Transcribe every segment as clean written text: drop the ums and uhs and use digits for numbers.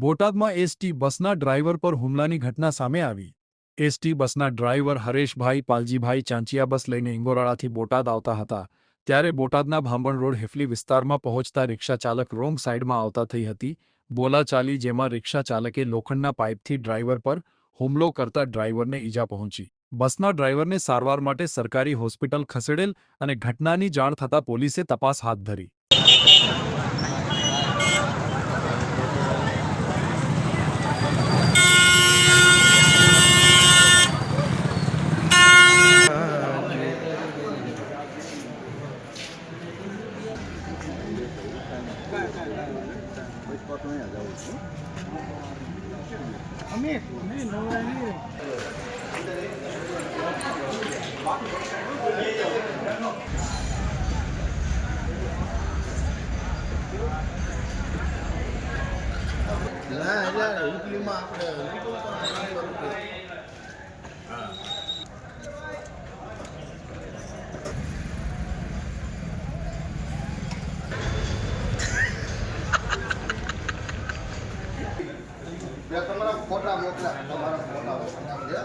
બોટાદમાં એસટી બસના ડ્રાઈવર પર હુમલાની ઘટના સામે આવી। એસટી બસના ડ્રાઈવર હરેશભાઈ પાલજીભાઈ ચાંચિયા બસ લઈને ઇંગોરાળાથી બોટાદ આવતા હતા, ત્યારે બોટાદના ભાંભણ રોડ હેફલી વિસ્તારમાં પહોંચતા રિક્ષા ચાલક રોંગ સાઈડમાં આવતા થઈ હતી બોલાચાલી, જેમાં રિક્ષા ચાલકે લોખંડના પાઇપથી ડ્રાઈવર પર હુમલો કરતા ડ્રાઈવરને ઈજા પહોંચી। બસના ડ્રાઈવરને સારવાર માટે સરકારી હોસ્પિટલ ખસેડેલ અને ઘટનાની જાણ થતાં પોલીસે તપાસ હાથ ધરી। તમારા ફોટા મોકલા, તમારા ફોટા મોકલા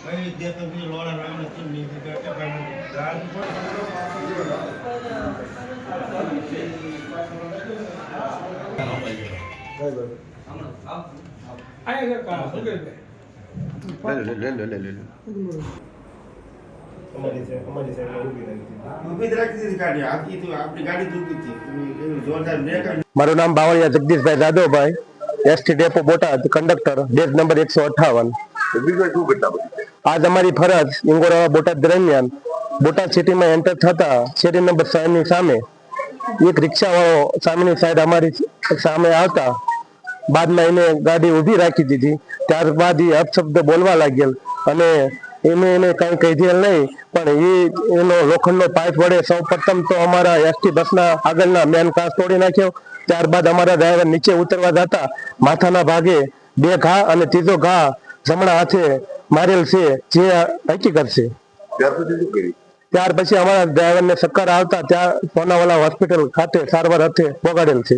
ભાઈ દેખો भी लोड़ा नाम नहीं नहीं करके गान आएगा का हो गए ले हमारी से ऊभी रखी थी गाड़ी आपकी, तो आपकी गाड़ी दूसरी थी, तुम जोरदार ब्रेक। મારું નામ Bavaliya Jagdishbhai Jadavbhai, ST depot Botad, conductor, dash number 158। આજ અમારી ફરજ ઇંગોરાળા બોટાદ દરમિયાન બોટાદ સિટીમાં એન્ટર થતા શેરી નંબર 6 ની સામે એક રિક્ષાવાળો સામેની સાઈડ અમારી સામે આવતા બાદમાં એને ગાડી ઊભી રાખી દીધી। ત્યારબાદ એ અપશબ્દ બોલવા લાગેલ અને એને કઈ કહીધેલ નહીં, પણ એનો લોખંડનો પાઇપ વડે સૌ પ્રથમ તો અમારા એસટી બસના આગળના મેન કાચ તોડી નાખ્યો। ત્યારબાદ અમારા ડ્રાઈવર નીચે ઉતરવા જતા માથાના ભાગે 2 ઘા અને ત્રીજો ઘા જમણા હાથે મારેલ છે, જે હકીકત છે। ત્યાર પછી અમારા ડ્રાઈવરને ચક્કર આવતા ત્યાં સોનાવાલા હોસ્પિટલ ખાતે સારવાર અર્થે પહોંચાડેલ છે।